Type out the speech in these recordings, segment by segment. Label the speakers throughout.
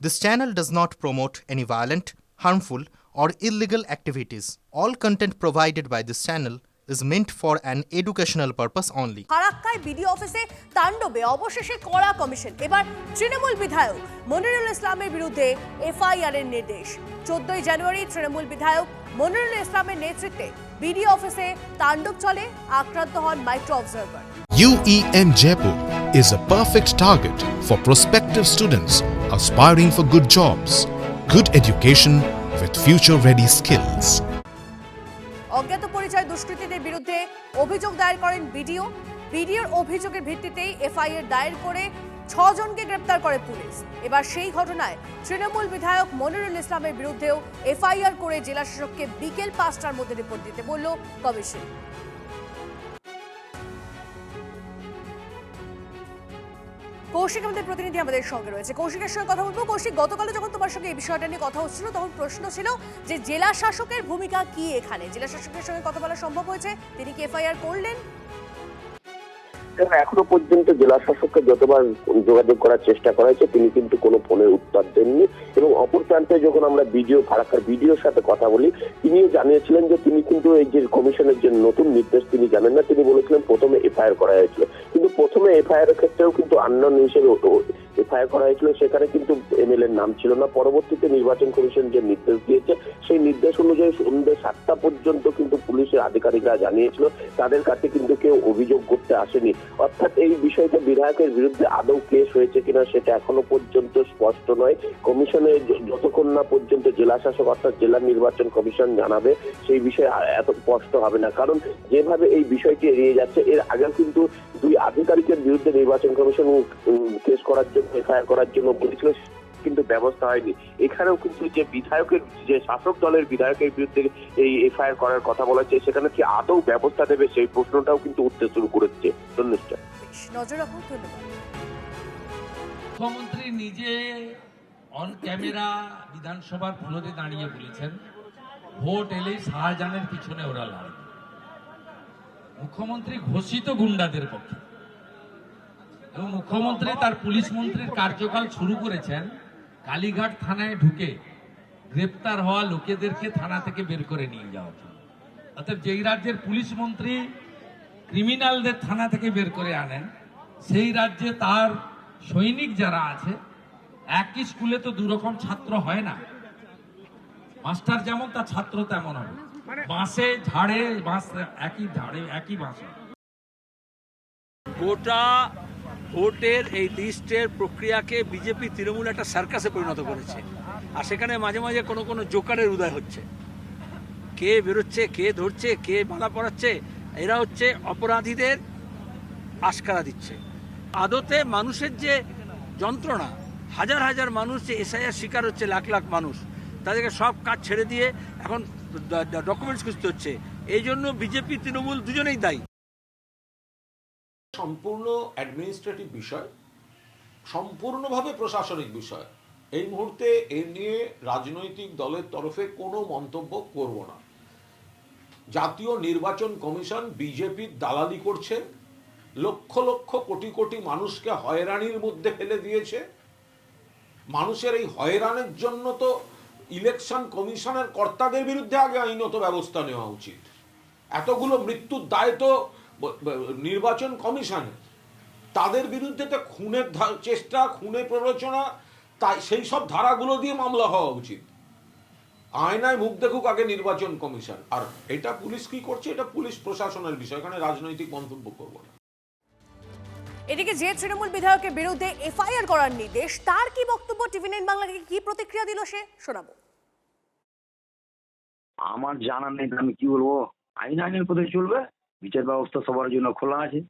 Speaker 1: This channel does not promote any violent, harmful, or illegal activities. All content provided by this channel is meant for an educational purpose only.
Speaker 2: ফারাক্কায় BDO অফিসে তাণ্ডবে অবশেষে কড়া commission. এবার তৃণমূল বিধায়ক মনিরুল ইসলামের বিরুদ্ধে এফআইআর এর নির্দেশ। 14 জানুয়ারি তৃণমূল বিধায়ক মনিরুল ইসলামের নেতৃত্বে বিডিও অফিসে তাণ্ডব চলে, আক্রান্ত হন micro observer.
Speaker 3: UEM Jaipur is a perfect target for prospective students aspiring for good jobs, good education with future-ready skills.
Speaker 2: অজ্ঞাত পরিচয় দুষ্কৃতীদের বিরুদ্ধে অভিযোগ দায়ের করেন বিডিওর অভিযোগের ভিত্তিতেই এফআইআর দায়ের করে 6 জনকে গ্রেপ্তার করে পুলিশ। এবার সেই ঘটনায় তৃণমূল বিধায়ক মনিরুল ইসলামের বিরুদ্ধেও এফআইআর করে জেলা শাসককে বিকেল 5টার মধ্যে রিপোর্ট দিতে বলল কমিশন। কৌশিক আমাদের প্রতিনিধি আমাদের সঙ্গে রয়েছে, কৌশিকের সঙ্গে কথা বলবো। কৌশিক, গতকাল যখন তোমার সঙ্গে এই বিষয়টা নিয়ে কথা হচ্ছিল তখন প্রশ্ন ছিল যে জেলা শাসকের ভূমিকা কি এখানে? জেলা শাসকের সঙ্গে কথা বলা সম্ভব হয়েছে? তিনি কি এফআইআর করলেন?
Speaker 4: এখনো পর্যন্ত জেলা শাসককে যতবার যোগাযোগ করার চেষ্টা করা হয়েছে তিনি কিন্তু কোনো ফোনের উত্তর দেননি, এবং অপর প্রান্তে যখন আমরা ফারাক্কার বিডিওর সাথে কথা বলি তিনিও জানিয়েছিলেন যে তিনি কিন্তু এই যে কমিশনের যে নতুন নির্দেশ তিনি জানেন না। তিনি বলেছিলেন প্রথমে এফআইআর করা হয়েছিল, কিন্তু প্রথমে এফআইআর এর ক্ষেত্রেও কিন্তু আননোন হিসেবে এফআইআর করা হয়েছিল, সেখানে কিন্তু এমএলএ এর নাম ছিল না। পরবর্তীতে নির্বাচন কমিশন যে নির্দেশ দিয়েছে সেই নির্দেশ অনুযায়ী সন্ধ্যে 7টা পর্যন্ত কিন্তু পুলিশের আধিকারিকরা জানিয়েছিল, তাদের কাছে কিন্তু কেউ অভিযোগ করতে আসেনি। অর্থাৎ এই বিষয়টা বিধায়কের বিরুদ্ধে আদৌ কেস হয়েছে কিনা সেটা এখনো পর্যন্ত স্পষ্ট নয়। কমিশনে যতক্ষণ না পর্যন্ত জেলা শাসক অর্থাৎ জেলা নির্বাচন কমিশন জানাবে সেই বিষয়ে এত স্পষ্ট হবে না, কারণ যেভাবে এই বিষয়টি এড়িয়ে যাচ্ছে। এর আগে কিন্তু 2 আধিকারিকের বিরুদ্ধে নির্বাচন কমিশন কেস করার জন্য এফআইআর করার জন্য বলেছিল, কিন্তু ব্যবস্থা হয়নি। এখানেও কিন্তু যে বিধায়কের যে শাসক দলের বিধায়কের বিরুদ্ধে এই এফআইআর করার কথা বলা হচ্ছে, সেখানে কি আদৌ ব্যবস্থা দেবে সেই প্রশ্নটাও কিন্তু উঠতে শুরু করেছে।
Speaker 2: নজর রাখুন। ধন্যবাদ।
Speaker 5: মুখ্যমন্ত্রী নিজে অন ক্যামেরা বিধানসভার ফ্লোরে দাঁড়িয়ে বলেছেন ভোট এলেই শাহজাহানের পিছনে ওরা লড়বে। মুখ্যমন্ত্রী ঘোষিত গুন্ডাদের পক্ষে, এবং মুখ্যমন্ত্রী তার পুলিশ মন্ত্রীর কার্যকাল শুরু করেছেন কালীঘাট থানায় ঢুকে গ্রেপ্তার হওয়া লোকেদেরকে থানা থেকে বের করে নিয়ে যাওয়ার জন্য। অর্থাৎ যেই রাজ্যের পুলিশ মন্ত্রী ক্রিমিনালদের থানা থেকে বের করে আনেন, সেই রাজ্যে তার সৈনিক যারা আছে, একই স্কুলে তো দুরকম ছাত্র হয় না। মাস্টার যেমন তার ছাত্র তেমন হবে। বাঁশে ঝাড়ে বাঁশ, একই বাঁশে।
Speaker 6: গোটা ভোটের এই লিস্টের প্রক্রিয়াকে বিজেপি তৃণমূল একটা সার্কাসে পরিণত করেছে, আর সেখানে মাঝে মাঝে কোনো জোকারের উদয় হচ্ছে। কে বেরোচ্ছে, কে ধরছে, কে মালা পরাচ্ছে, এরা হচ্ছে অপরাধীদের আশকারা দিচ্ছে। আদতে মানুষের যে যন্ত্রণা, হাজার হাজার মানুষ যে এসআইআর শিকার হচ্ছে, লাখ লাখ মানুষ, তাদেরকে সব কাজ ছেড়ে দিয়ে এখন ডকুমেন্টস খুঁজতে হচ্ছে। এই জন্য বিজেপি তৃণমূল দুজনেই দায়ী।
Speaker 7: সম্পূর্ণ অ্যাডমিনিস্ট্রেটিভ বিষয়, সম্পূর্ণভাবে প্রশাসনিক বিষয়। এই মুহূর্তে এ নিয়ে রাজনৈতিক দলের তরফে কোনো মন্তব্য করব না। জাতীয় নির্বাচন কমিশন বিজেপির দালালি করছে, লক্ষ লক্ষ কোটি কোটি মানুষকে হয়রানির মধ্যে ফেলে দিয়েছে। মানুষের এই হয়রানির জন্য তো ইলেকশন কমিশনের কর্তাদের বিরুদ্ধে আগে আইনত ব্যবস্থা নেওয়া উচিত। এতগুলো মৃত্যুর দায় তো নির্বাচন কমিশনের, তাদের বিরুদ্ধে তো খুনের চেষ্টা, খুনের প্ররোচনা, তাই সেই সব ধারাগুলো দিয়ে মামলা হওয়া উচিত। আয়নায় মুখ দেখুক আগে নির্বাচন কমিশন। আর এটা পুলিশ কি করছে, এটা পুলিশ প্রশাসনের বিষয়, এখানে রাজনৈতিক মন্তব্য করব না।
Speaker 2: এদিকে যে তৃণমূল বিধায়কের বিরুদ্ধে এফআইআর করার নির্দেশ, তার কি বক্তব্য? টিভি9 বাংলাকে কি প্রতিক্রিয়া দিল সে শোনাবো।
Speaker 8: আমার জানা নেই, আমি কি বলবো। আইনের পথে চলবে, বিচার ব্যবস্থা সবার জন্য খোলা আছে।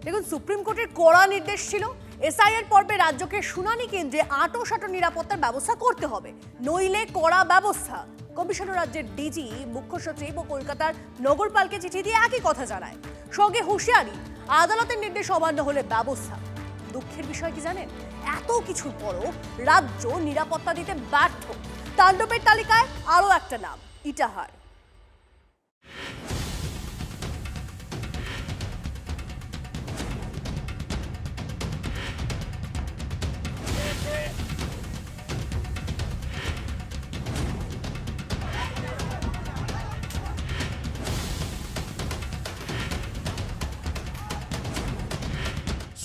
Speaker 2: দেখুন, সুপ্রিম কোর্টের কড়া নির্দেশ ছিল এসআইআর পর্বে রাজ্যকে শুনানি কেন্দ্রে আঁটো নিরাপত্তার ব্যবস্থা করতে হবে, নইলে কড়া ব্যবস্থা। কমিশনার রাজ্যের ডিজি, মুখ্য সচিব ও কলকাতার নগরপালকে চিঠি দিয়ে একই কথা জানায়, সঙ্গে হুঁশিয়ারি আদালতের নির্দেশ অমান্য হলে ব্যবস্থা। দুঃখের বিষয় কি জানেন, এত কিছুর পরও রাজ্য নিরাপত্তা দিতে ব্যর্থ। তাণ্ডবের তালিকায় আরো একটা নাম, ইটাহার।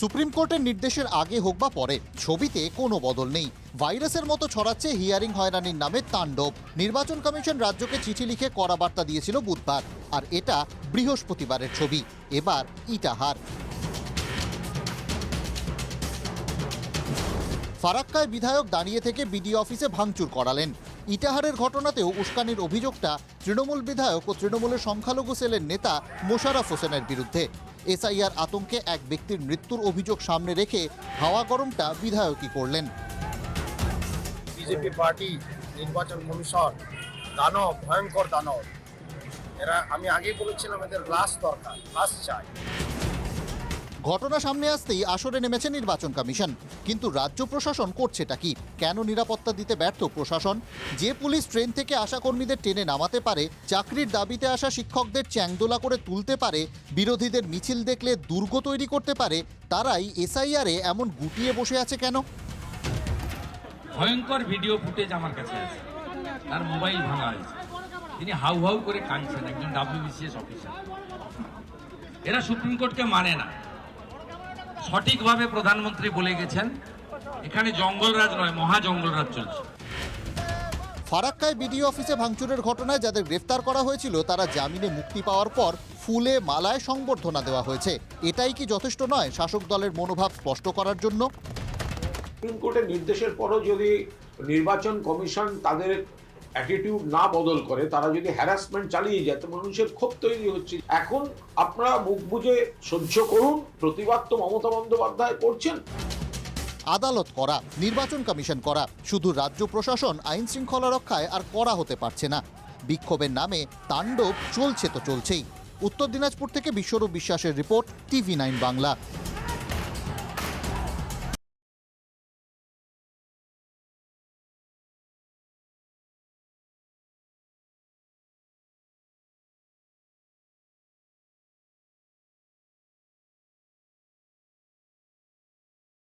Speaker 9: সুপ্রিম কোর্টের নির্দেশের আগে হোক বা পরে ছবিতে কোনো বদল নেই। ভাইরাসের মতো ছড়াচ্ছে হিয়ারিং হয়রানির নামে তাণ্ডব। নির্বাচন কমিশন রাজ্যকে চিঠি লিখে কড়া বার্তা দিয়েছিল বুধবার, আর এটা বৃহস্পতিবারের ছবি। এবার ইটাহার। ফারাক্কায় বিধায়ক দাঁড়িয়ে থেকে বিডিও অফিসে ভাঙচুর করালেন। ইটাহারের ঘটনাতেও উস্কানির অভিযোগটা তৃণমূল বিধায়ক ও তৃণমূলের সংখ্যালঘু সেলের নেতা মোশাররফ হোসেনের বিরুদ্ধে। এসআইআর আতঙ্কে এক ব্যক্তির মৃত্যুর অভিযোগ সামনে রেখে হাওয়া গরমটা বিধায়কই করলেন।
Speaker 10: বিজেপি পার্টি, নির্বাচন কমিশন দানব, ভয়ঙ্কর দানব। এরা, আমি আগেই বলেছিলাম, এদের লাশ দরকার, লাশ চাই।
Speaker 9: ঘটনা সামনে আসতেই আসরে নেমেছে নির্বাচন কমিশন। কিন্তু রাজ্য প্রশাসন করছেটা কি? কেন নিরাপত্তা দিতে ব্যর্থ প্রশাসন? যে পুলিশ ট্রেন থেকে আসা কর্মীদের টেনে নামাতে পারে, চাকরির দাবিতে আসা শিক্ষকদের চ্যাংদোলা করে তুলতে পারে, বিরোধীদের মিছিল দেখলে দুর্গ তৈরি করতে পারে, তারাই এসআইআরে এমন গুটিয়ে বসে আছে কেন?
Speaker 5: ভয়ঙ্কর ভিডিও ফুটেজ আমার কাছে আছে, তার মোবাইল ভাঙা হয়েছে, তিনি হাউ হাউ করে কাঁদছেন, একজন WBCS অফিসার। এরা সুপ্রিম কোর্টকে মানে না। সঠিকভাবে প্রধানমন্ত্রী বলে গেছেন এখানে জঙ্গলরাজ নয়, মহা জঙ্গলরাজ চলছে।
Speaker 9: ফারাক্কায় বিডিও অফিসে ভাঙচুরের ঘটনায় যাদের গ্রেফতার করা হয়েছিল তারা জামিনে মুক্তি পাওয়ার পর ফুলে মালায় সংবর্ধনা দেওয়া হয়েছে। এটাই কি যথেষ্ট নয় শাসক দলের মনোভাব স্পষ্ট করার জন্য?
Speaker 7: সুপ্রিম কোর্টের নির্দেশের পরও যদি নির্বাচন কমিশন তাদের অ্যাটিটিউড না বদল করে, তারা যদি হ্যারাসমেন্ট চালিয়ে যায়, তো মানুষের ক্ষোভ তৈরি হচ্ছে। এখন আপনারা মুখ বুজে সহ্য করুন, প্রতিবাদ তো মমতা বন্দ্যোপাধ্যায় করছেন।
Speaker 9: আদালত করা, নির্বাচন কমিশন করা, শুধু রাজ্য প্রশাসন আইন শৃঙ্খলা রক্ষায় আর করা হতে পারছে না। বিক্ষোভের নামে তাণ্ডব চলছে তো চলছেই। উত্তর দিনাজপুর থেকে বিশ্বরূপ বিশ্বাসের রিপোর্ট, TV9 বাংলা।